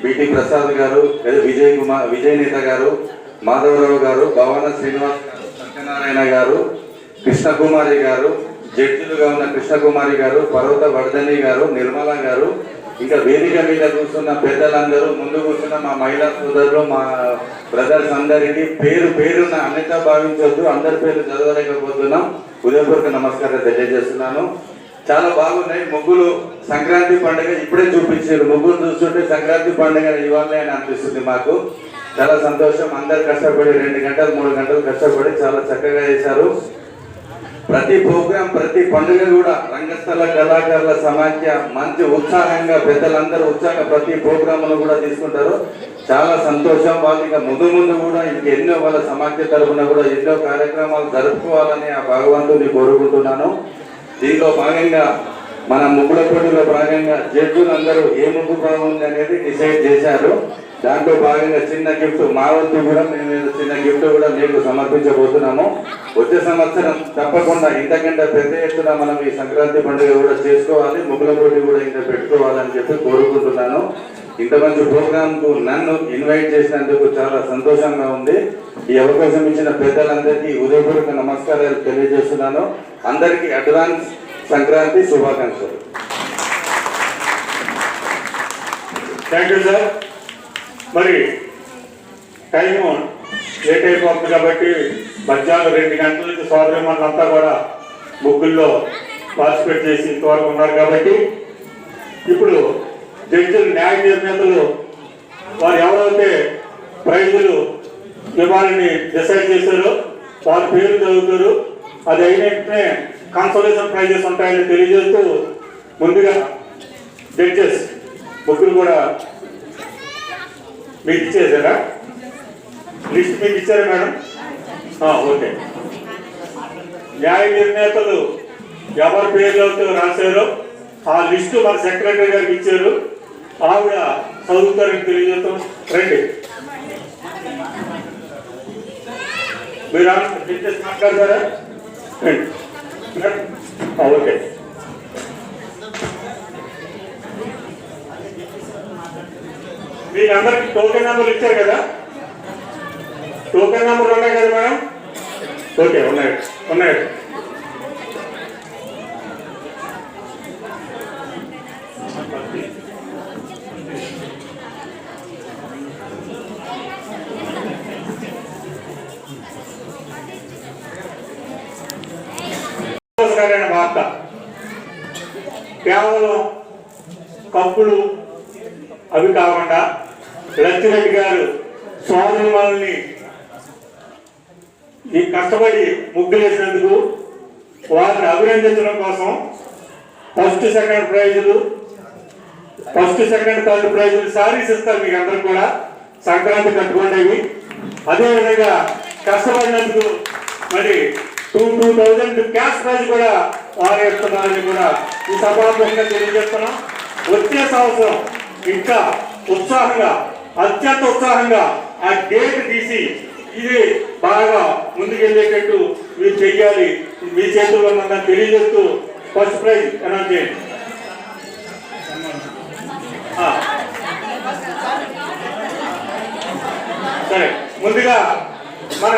బిటి ప్రసాద్ గారు, విజయనేత గారు, మాధవరావు గారు, భవన శ్రీనివాస్ గారు, సత్యనారాయణ గారు, కృష్ణకుమారి గారు, జడ్జిలుగా ఉన్న కృష్ణకుమారి గారు, పర్వత వర్ధని గారు, నిర్మల గారు, ఇంకా వేదిక మీద కూర్చున్న పెద్దలందరూ, ముందు కూర్చున్న మా మహిళా సోదరులు, మా బ్రదర్స్ అందరికీ పేరున అన్నిగా భావించొద్దు, అందరి పేర్లు చదవలేకపోతున్నాం. హృదయపూర్వక నమస్కారం తెలియజేస్తున్నాను. చాలా బాగున్నాయి ముగ్గులు. సంక్రాంతి పండుగ ఇప్పుడే చూపించారు. ముగ్గులు చూస్తుంటే సంక్రాంతి పండుగ ఇవ్వాలి అని అనిపిస్తుంది మాకు. చాలా సంతోషం. అందరు కష్టపడి 2 గంటలు 3 గంటలు కష్టపడి చాలా చక్కగా చేశారు. ప్రతి ప్రోగ్రాం, ప్రతి పండుగ కూడా రంగస్థల కళాకారుల సమాఖ్య మంచి ఉత్సాహంగా పెద్దలందరూ ఉత్సాహంగా ప్రతి ప్రోగ్రాంను కూడా తీసుకుంటారు. చాలా సంతోషం. వాళ్ళు ఇంకా ముందు కూడా ఇంకెన్నో వాళ్ళ సమాఖ్య తరఫున కూడా ఎన్నో కార్యక్రమాలు జరుపుకోవాలని ఆ భగవంతుని కోరుకుంటున్నాను. దీంట్లో భాగంగా మన ముగ్గుల పోటీలో భాగంగా జడ్జులు అందరూ ఏ ముగ్గు బాగుంది అనేది డిసైడ్ చేశారు. దాంట్లో భాగంగా చిన్న గిఫ్ట్ మా వంతు కూడా మేము చిన్న గిఫ్ట్ కూడా మీకు సమర్పించబోతున్నాము. వచ్చే సంవత్సరం తప్పకుండా ఇంతకంటే పెద్ద ఎత్తున మనం ఈ సంక్రాంతి పండుగ కూడా చేసుకోవాలి, ముగ్గుల పోటీ కూడా ఇంకా పెట్టుకోవాలని చెప్పి కోరుకుంటున్నాను. ఇంత మంచి ప్రోగ్రామ్ కు నన్ను ఇన్వైట్ చేసినందుకు చాలా సంతోషంగా ఉంది. ఈ అవకాశం ఇచ్చిన పెద్దలందరికీ హృదయపూర్వక నమస్కారాలు తెలియజేస్తున్నాను. అందరికీ అడ్వాన్స్ సంక్రాంతి శుభాకాంక్షలు. Thank you sir. మరి టైము లేట్ అయిపోతుంది కాబట్టి మధ్యాహ్నం 2 గంటల నుంచి సోదరిమణులంతా కూడా ముగ్గుల్లో పార్టిసిపేట్ చేసి ఇంతవరకు ఉన్నారు కాబట్టి ఇప్పుడు జడ్జిలు, న్యాయ నిర్ణేతలు వారు ఎవరైతే ప్రైజులు ఇవ్వాలని డిసైడ్ చేశారో వారి పేరు చదువుతారు. అది అయిన వెంటనే కన్సోలేషన్ ప్రైజెస్ ఉంటాయని తెలియజేస్తూ ముందుగా జడ్జెస్ ముగ్గురు కూడా మీకు ఇచ్చేసారా? లిస్ట్ మీకు ఇచ్చారా మేడం? ఓకే. న్యాయ నిర్ణేతలు ఎవరి పేర్లతో రాశారో ఆ లిస్టు మన సెక్రటరీ గారికి ఇచ్చారు. ఆవిడ చదువుతారని తెలియజేస్తాం. రండి, మీరు మాట్లాడతారా? ఓకే. మీకు అందరికి టోకెన్ నెంబర్లు ఇచ్చారు కదా? టోకెన్ నెంబర్లు ఉన్నాయి కదా మేడం? ఓకే, ఉన్నాయి. సంతోషకరమైన వార్త. కేవలం కప్పులు అవి కాకుండా లచ్చిరెడ్డి గారు సోదరులని ఈ కష్టపడి ముగ్గులేసినందుకు వారిని అభినందించడం కోసం ఫస్ట్ సెకండ్ థర్డ్ ప్రైజులు సారీస్ ఇస్తారు మీకు అందరూ కూడా. సంక్రాంతి కట్టుకునేవి. అదేవిధంగా కష్టపడినందుకు మరి 2000 క్యాష్ ప్రైజ్ కూడా వారు ఇస్తున్నారని కూడా ఈ సభాముఖంగా తెలియజేస్తున్నాం. వచ్చే సంవత్సరం ఇంకా ఉత్సాహంగా, అత్యంత ఉత్సాహంగా ఆ డేట్ తీసి ఇది బాగా ముందుకెళ్ళేటట్టు మీరు చెయ్యాలి. మీ చేతుల్లో ఉన్నదని తెలియజేస్తూ ఫస్ట్ ప్రైజ్ అనౌన్స్ చేయండి. సరే, ముందుగా మన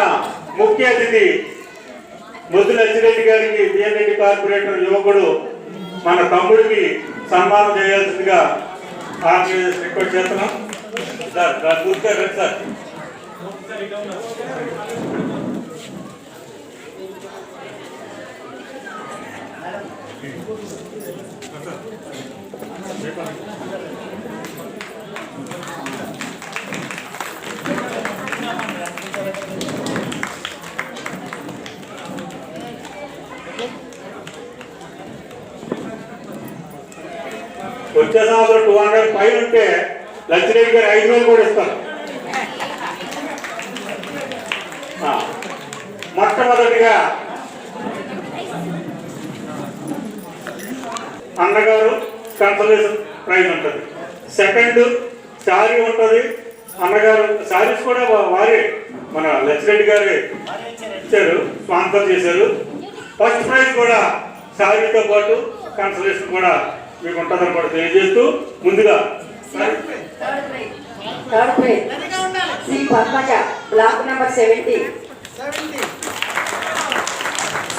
ముఖ్య అతిథి ముద్దు లచ్చిరెడ్డి గారికి, బిఎన్ రెడ్డి కార్పొరేటర్ యువకుడు మన తమ్ముడికి సన్మానం చేయాల్సిందిగా రిక్వెస్ట్ చేస్తున్నాం. సార్ కూర్చోండి సార్. వచ్చే సంవత్సరం 200 పైన ఉంటే లచ్చిరెడ్డి గారు 5,000 కూడా ఇస్తారు. మొట్టమొదటిగా అన్నగారు కన్సలేషన్ ప్రైజ్ ఉంటుంది. సెకండ్ శారీ ఉంటుంది. అన్నగారు శారీస్ కూడా వారే మన లచ్చిరెడ్డి గారు ఇచ్చారు, స్పాన్సర్ చేశారు. ఫస్ట్ ప్రైజ్ కూడా శారీతో పాటు కన్సలేషన్ కూడా మీకు ఉంటుందని కూడా తెలియజేస్తూ ముందుగా third prize Shri Padmaja block number 70.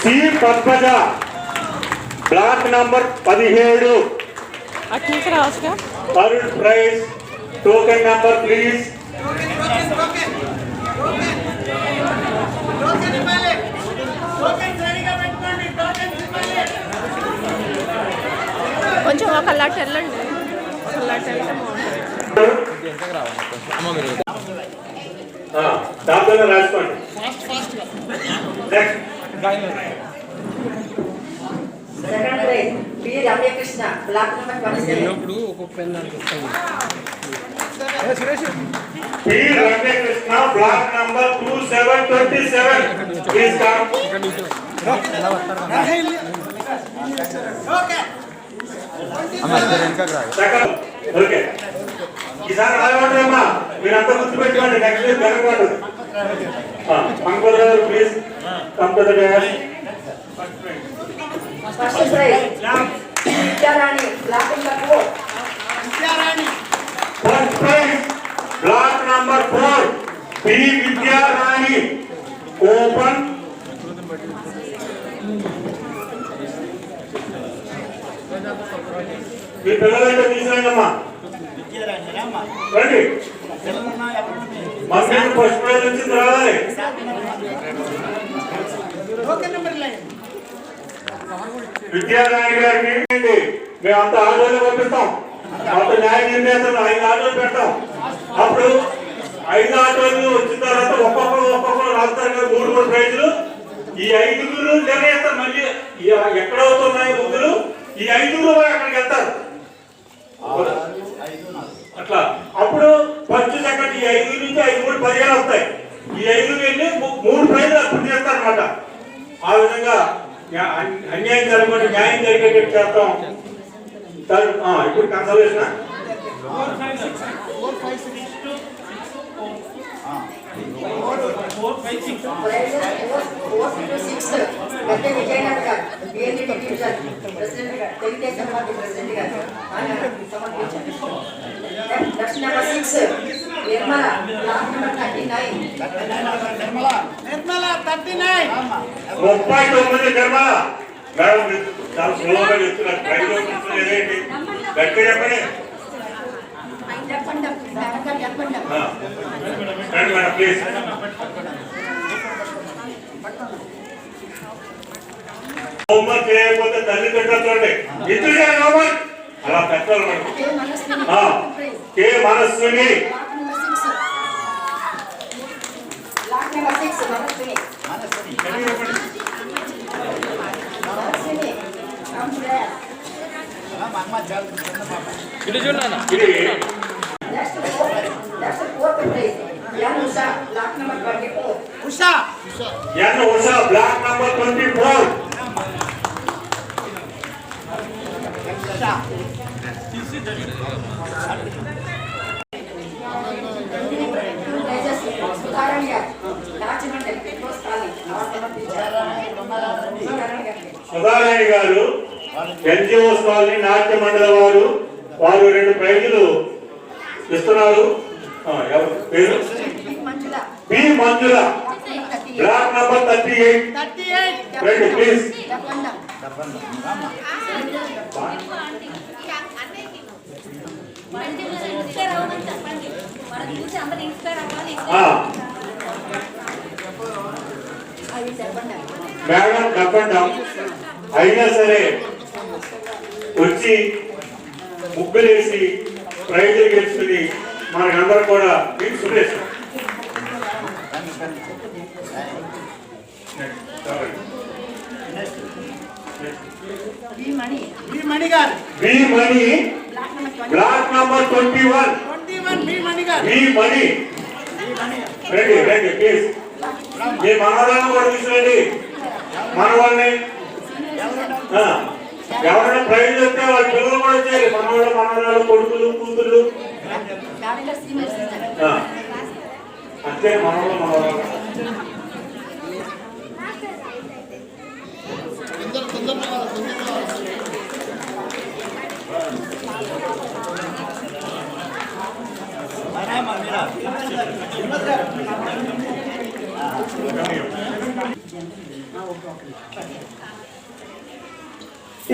Shri Padmaja block number 17. Third prize token number please. కొంచెం ఒక లట్ వెళ్ళండి. ఒక లట్ వెళ్తే దాంట్లో రాసుకోండి. Second prize P Ramyakrishna block number 27. P Ramyakrishna block number 2727. Please come. Okay, ఈసారి రాయమంటారమ్మా, మీరంతా గుర్తుపెట్టుకోండి. నెక్స్ట్ వీక్ కనుక్కోండి. పంకజ్ గారు please come to the dais. First prize Vidyarani block number 4. First prize block number 4 P Vidyarani. Open. మీ పిల్లలైతే తీసుకురండి అమ్మా, రండి. మనకి ఫస్ట్ ప్రైజ్ వచ్చింది, రావాలి. విద్యారాణి గారికి మేమంతా ఆటోలో పంపిస్తాం. మొత్తం న్యాయ నిర్ణేతలు 5 ఆటోలు పెడతాం. అప్పుడు 5 ఆటోలు వచ్చిన తర్వాత ఒక్కొక్కరు రాస్తారు కదా 3 ప్రైజులు. ఈ 5గురు నిర్ణయిస్తారు. మళ్ళీ ఎక్కడ అవుతున్నాయి ముగ్గురు, ఈ 5గురు అక్కడికి వెళ్తారు. అట్లా అప్పుడు ఫస్ట్ సెకండ్ ఈ 5 నుంచి 5 3 15 వస్తాయి. ఈ 5 వెళ్ళి 3 ప్రైజులు అప్పుడు చేస్తారు అన్నమాట. ఆ విధంగా అన్యాయం జరగకుండా న్యాయం జరిగేటట్టు చేస్తాం. ఇప్పుడు కన్సల్టేషన్ 4, 5, 6 గద్దె విజయనగర్ గారు బిఎన్డి డివిజన్ ప్రెసిడెంట్ గారు, తెలుగుదేశం పార్టీ ప్రెసిడెంట్ గారు సమర్పించారు. Next number 6 Nirmala block number 39. Nirmala 39. 39 Nirmala. Madam చాలా స్లోగా చెప్తున్నారు. ట్రైన్లో కూర్చోలేదేంటి? గట్టిగా చెప్పండి. రండి మేడం ప్లీజ్. హోంవర్క్ చేయకపోతే తల్లి పెట్టండి ఇద్దరు హోంవర్క్ అలా పెట్టాలి. కే మనస్సుని ఇటు చూడన్నా ఇది ఉషా బ్లాక్ నంబర్ 24. సుధారాణి గారు ఎన్జిఓస్ కాలనీ నాట్య మండలి వారు 2 ప్రైజులు ఇస్తున్నారు. ఎవరు పేరు? బి మంజుల బ్లాక్ నంబర్ 38. రండి ప్లీజ్. మేడం చెప్పండి. అయినా సరే వచ్చి ముగ్గులేసి ప్రైజులు గెలుచుకుని మనకందరూ కూడా మీకు సురేష్ బి మణి గారు బ్లాక్ నంబర్ 21. బి మణి రండి ప్లీజ్. మీ మనవరాలను కూడా తీసుకురండి. మనవాళ్ళని ఎవరైనా ప్రైజ్ వస్తే వాళ్ళ పిల్లలు కూడా చేయాలి. మనవరాలు కొడుకులు కూతుళ్ళు అంతే. మనవరాలు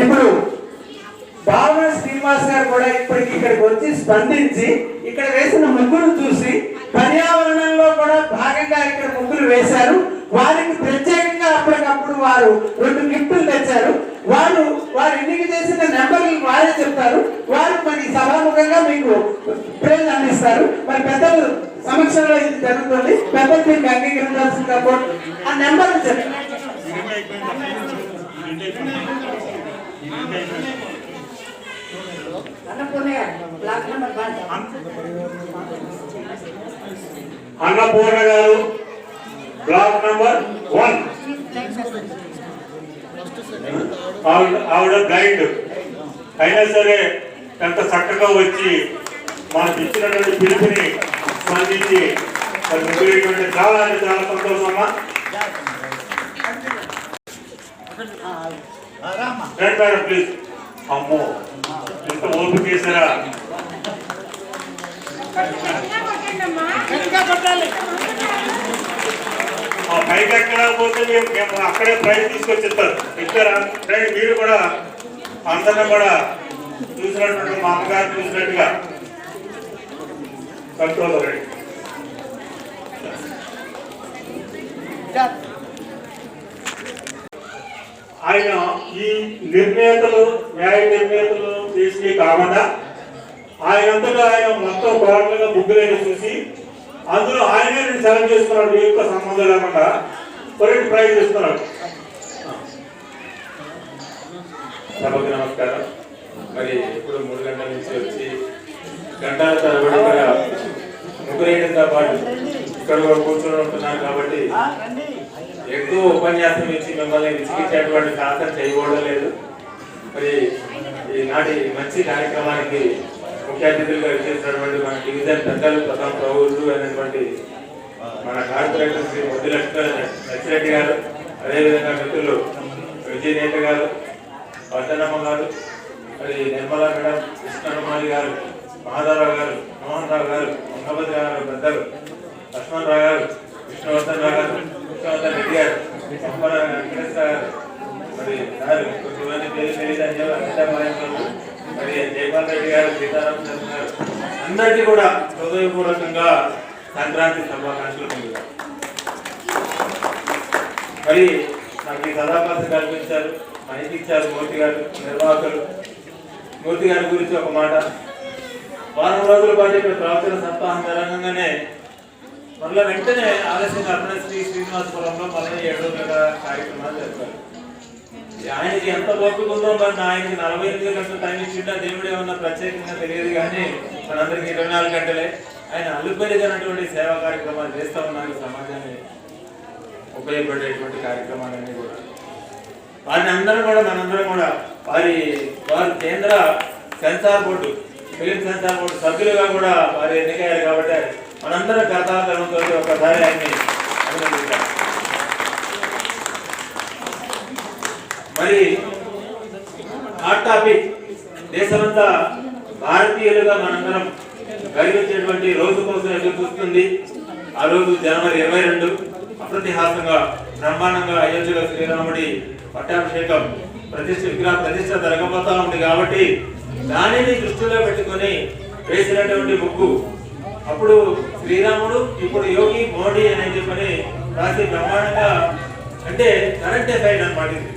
ఇప్పుడు భావన శ్రీనివాస్ గారు కూడా ఇప్పటికి ఇక్కడికి వచ్చి స్పందించి ఇక్కడ వేసిన ముగ్గులు చూసి పర్యావరణంలో కూడా భాగంగా ఇక్కడ ముగ్గులు వేశారు. వారికి ప్రత్యేకంగా అప్పటికప్పుడు వారు 2 గిఫ్టులు తెచ్చారు. వారు ఎన్నిక చేసిన నెంబర్లు వారే చెప్తారు. వారు మరి సభాముఖంగా మీకు ప్రైజ్ అందిస్తారు. మరి పెద్దలు సమక్షంలో ఇది జరుగుతుంది. పెద్దలు మీకు అంగీకరించాల్సిందిగా ఆ నెంబర్లు చెప్పండి. అన్నపూర్ణ గారు బ్లాక్ నంబర్ 1. ఆవిడ బ్లైండ్ అయినా సరే ఎంత చక్కగా వచ్చి మనకు ఇచ్చినటువంటి పిలుపుని స్పందించి ముగ్గురేటువంటి చాలా అంటే చాలా సంతోషం అమ్మా. Madam please. అమ్మో ఎంత ఓపిక చేశారా. పైకి ఎక్కకపోతే మేము అక్కడే ప్రైజ్ తీసుకొచ్చి ఇస్తారా. మీరు కూడా అందరిని కూడా చూసినట్టు మా అమ్మగారు చూసినట్టుగా కంట్రోల్ రండి. ఆయన ఈ న్యాయ నిర్ణేతలు చేసి కాకుండా ఆయనంతటా ఆయన మొత్తం టోటల్గా ముగ్గురైన చూసి అందులో ఆయనే సెలెక్ట్ చేసుకున్నాడు. మీ యొక్క సంబంధం లేకుండా 2 ప్రైజ్ ఇస్తున్నాడు. సభకు నమస్కారం. మరి ఇప్పుడు 3 గంటల నుంచి వచ్చి గంటల తరబడి ఇక్కడ ముగ్గురేయడంతో పాటు ఇక్కడ కూర్చొని ఉంటున్నారు కాబట్టి ఎక్కువ ఉపన్యాసం ఇచ్చి మిమ్మల్ని విసిగించేటువంటి సాహసం చేయకూడదు లేదు. మరి ఈనాటి మంచి కార్యక్రమానికి ముఖ్య అతిథులుగా చేసినటువంటి మన డివిజన్ పెద్దలు ప్రథమ ప్రభువులు అయినటువంటి మన కార్పొరేటర్ శ్రీ నచ్చిరెడ్డి గారు, అదేవిధంగా మిత్రులు విజయనేత గారు, వర్ధనమ్మ గారు, మరి నిర్మలా మేడం, కృష్ణకుమారి గారు, మహాదారావు గారు, మోహన్ రావు గారు, మంగపతి గారు, పెద్దలు లక్ష్మణరావు గారు, విష్ణువర్ధన్ రావు గారు, విష్ణువర్ధన్ రెడ్డి గారు, సంపర వెంకటేశ్వర గారు, మరి కొంతమంది పేరు తెలియదు, మరి జయపాల్ రెడ్డి గారు, సీతారామచంద్ర గారు, అందరికీ కూడా హృదయపూర్వకంగా సంక్రాంతి శుభాకాంక్షలు పొందుతారు. మరి నాకు ఈ సదాపాసం కల్పించారు. మైక్ ఇచ్చారు మూర్తి గారు, నిర్వాహకులు. మూర్తి గారి గురించి ఒక మాట. వారం రోజుల పాటు ఇక్కడ ప్రవచన సప్తాహం జరగంగానే మళ్ళీ వెంటనే ఆలస్యంగా అప్పుడే శ్రీనివాసపురంలో మళ్ళీ 7 రోజులుగా కార్యక్రమాలు జరుగుతారు. ఆయనకి ఎంత ఓపిక ఉందో మరి ఆయనకి 48 గంటల టైం ఇచ్చిండా దేవుడు ఏమన్నా ప్రత్యేకంగా తెలియదు, కానీ మనందరికీ 24 గంటలే ఆయన అలుపెరిగినటువంటి సేవా కార్యక్రమాలు చేస్తూ ఉన్నారు. సమాజాన్ని ఉపయోగపడేటువంటి కార్యక్రమాలన్నీ కూడా వారిని అందరం కూడా మనందరం కూడా వారు కేంద్ర censor board, film censor board సభ్యులుగా కూడా వారు ఎన్నికయ్యారు. కాబట్టి మనందరం కథాకరంతో ఒకసారి ఆయన్ని అభినందించారు. మరి హాట్ టాపిక్ దేశమంతా భారతీయులుగా మనందరం గర్వించేటువంటి రోజు కోసం ఎదురు చూస్తుంది. ఆ రోజు జనవరి 22 అప్రతిహాసంగా బ్రహ్మాండంగా అయోధ్యలో శ్రీరాముడి పట్టాభిషేకం విగ్రహ ప్రతిష్ట జరగబోతా ఉంది. కాబట్టి దానిని దృష్టిలో పెట్టుకొని వేసినటువంటి ముగ్గు అప్పుడు శ్రీరాముడు, ఇప్పుడు యోగి మోడీ అని చెప్పని రాసి బ్రహ్మాండంగా, అంటే కరెంట్ ఎఫైడ్ అనమాట. ఇది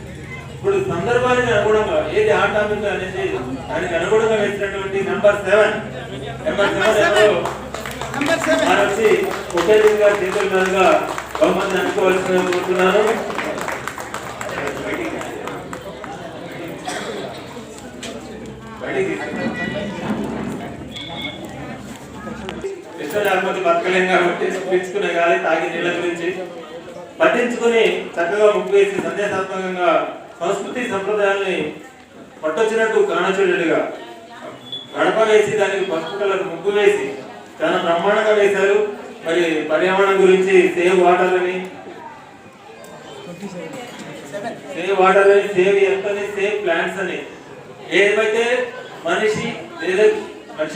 ఇప్పుడు సందర్భానికి అనుగుణంగా ఏది హాట్ టాపిక్ అనేది దానికి అనుగుణంగా వేసినటువంటి నెంబర్ 7 వచ్చి ముఖ్యమంత్రి గారి చేతుల మీదుగా బహుమతిని అందుకోవాల్సిన కోరుతున్నాను. విశ్వజాగృతి బతకలేం కాబట్టి పీల్చుకునే గాలి తాగి నీళ్ళ గురించి పట్టించుకుని చక్కగా ముగ్గు వేసి సందేశాత్మకంగా సంస్కృతి సంప్రదాయాల్ని పట్టొచ్చినట్టు కానచూడేట్టుగా గడప వేసి దానికి పసుపు కలర్ ముగ్గు వేసి చాలా బ్రహ్మాండంగా వేశారు. మరి పర్యావరణం గురించి సేవ్ వాటర్ అని, సేవ్ ఎర్త్ అని, సేవ్ ప్లాంట్స్ అని, ఏవైతే మనిషి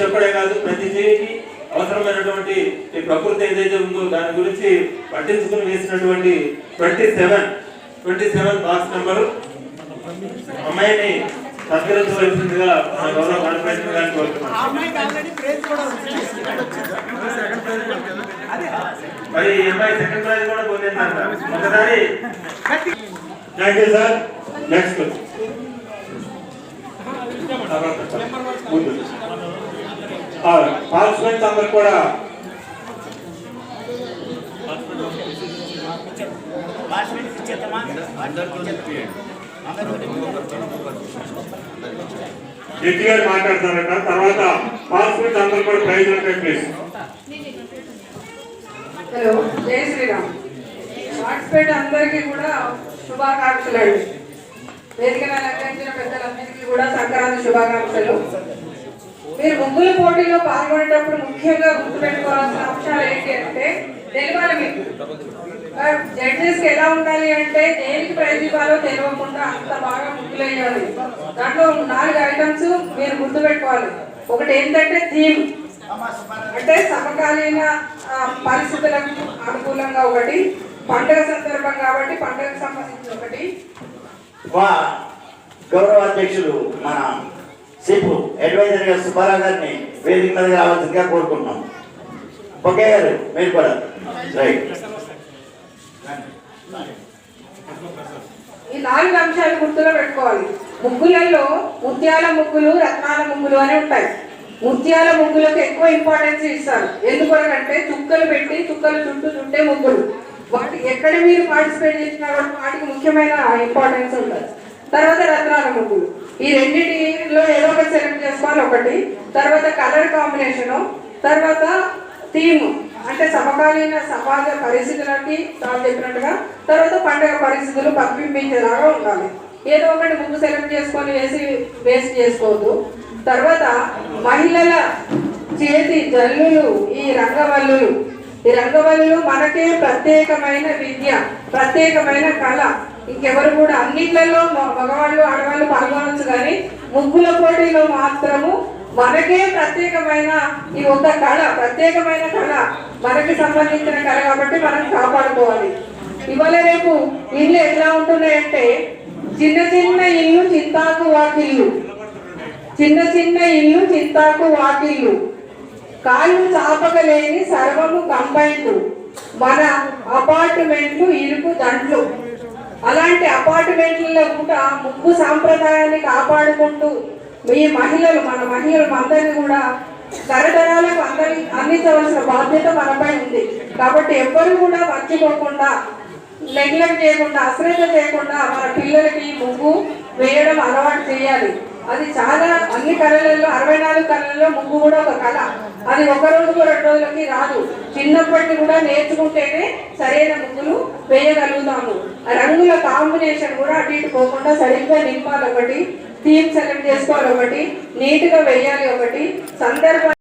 ఒక్కడే కాదు ప్రతి జీవికి అవసరమైనటువంటి ఈ ప్రకృతి ఏదైతే ఉందో దాని గురించి పట్టించుకుని వేసినటువంటి 27 బాక్స్ నెంబరు అమ్మాయిని సత్కరించవలసిందిగా గౌరవ కార్పొరేషన్ గారిని కోరుతున్నాను. మరి ఈ అమ్మాయి సెకండ్ ప్రైజ్ కూడా పొందిందంట. ఒకసారి thank you sir. Next participants అందరు కూడా జడ్జి గారు మాట్లాడతారట. తర్వాత పార్టిసిపెంట్స్ అందరు కూడా ప్రైజ్ ఉంటాయి ప్లీజ్. హలో, జై శ్రీరామ్. పార్టిసిపేట్ అందరికీ కూడా శుభాకాంక్షలు అండి. వేదికను అలంకరించిన పెద్దలందరికీ కూడా సంక్రాంతి శుభాకాంక్షలు. మీరు ముగ్గుల పోటీలో పాల్గొనేటప్పుడు ముఖ్యంగా గుర్తుపెట్టుకోవాల్సిన అంశాలు ఏంటి అంటే తెలియాలి మీకు. జడ్జెస్ ఎలా ఉండాలి అంటే దేనికి ప్రైజ్ ఇవ్వాలో తెలియకుండా అంత బాగా ముగ్గులు వేయాలి. దాంట్లో 4 ఐటమ్స్ మీరు గుర్తుపెట్టుకోవాలి. ఒకటి ఏంటంటే థీమ్, అంటే సమకాలీన పరిస్థితులకు అనుకూలంగా ఒకటి, పండుగ సందర్భం కాబట్టి పండుగకు సంబంధించి ఒకటి. గౌరవ అధ్యక్షులు మన సిపు అడ్వైజర్ గారు సుబ్బారావు గారిని వేదిక మీద రావాల్సిందిగా కోరుకుంటున్నాం. ఓకే గారు మీరు కూడా రైట్. ఈ 4 అంశాలు గుర్తులో పెట్టుకోవాలి. ముగ్గులలో ముత్యాల ముగ్గులు, రత్నాల ముగ్గులు అని ఉంటాయి. ముత్యాల ముగ్గులకు ఎక్కువ ఇంపార్టెన్స్ ఇస్తారు. ఎందుకంటే చుక్కలు పెట్టి చుక్కలు చుట్టూ చుట్టే ముగ్గులు, వాటి ఎక్కడ మీరు పార్టిసిపేట్ చేసినా కూడా వాటికి ముఖ్యమైన ఇంపార్టెన్స్ ఉంటుంది. తర్వాత రత్నాల ముగ్గులు, ఈ రెండింటిలో ఏదో ఒకటి సెలెక్ట్ చేసుకోవాలి ఒకటి. తర్వాత కలర్ కాంబినేషను, తర్వాత థీమ్ అంటే సమకాలీన సమాజ పరిస్థితులకి సార్ చెప్పినట్టుగా, తర్వాత పండుగ పరిస్థితులు ప్రతిబింబించేలాగా ఉండాలి. ఏదో ఒకటి ముగ్గు సెలెక్ట్ చేసుకొని వేస్ట్ చేసుకోవద్దు. తర్వాత మహిళల చేతి జల్లులు, ఈ రంగవల్లులు మనకే ప్రత్యేకమైన విద్య, ప్రత్యేకమైన కళ. ఇంకెవరు కూడా అన్నిట్లలో మగవాళ్ళు ఆడవాళ్ళు పాల్గొనవచ్చు, కానీ ముగ్గుల పోటీలో మాత్రము మనకే ప్రత్యేకమైన ఈ ఒక కళ, ప్రత్యేకమైన కళ, మనకి సంబంధించిన కళ కాబట్టి మనం కాపాడుకోవాలి. ఇవాళ రేపు ఇల్లు ఎట్లా ఉంటున్నాయంటే చిన్న చిన్న ఇల్లు చింతాకు వాకిళ్ళు, కాళ్ళు చాపకలేని సర్వము కంబైన్లు, మన అపార్ట్మెంట్లు ఇరుకు దండ్లు. అలాంటి అపార్ట్మెంట్లలో కూడా ముగ్గు సాంప్రదాయాన్ని కాపాడుకుంటూ ఈ మహిళలు మన మహిళలు అందరినీ కూడా తరతరాలకు అందించవలసిన బాధ్యత మనపై ఉంది. కాబట్టి ఎవ్వరు కూడా మర్చిపోకుండా, నెగ్లెక్ట్ చేయకుండా, అశ్రద్ధ చేయకుండా మన పిల్లలకి ముగ్గు వేయడం అలవాటు చేయాలి. అది చాలా అన్ని కళలలో 64 కళల్లో ముగ్గు కూడా ఒక కళ. అది ఒక రోజు 2 రోజులకి రాదు. చిన్నప్పటి కూడా నేర్చుకుంటేనే సరైన ముగ్గులు వేయగలుగుతాము. రంగుల కాంబినేషన్ కూడా అటు ఇటు పోకుండా సరిగ్గా నింపాలి, ఒకటి థీమ్ సెలెక్ట్ చేసుకోవాలి, ఒకటి నీట్గా వేయాలి, ఒకటి సందర్భం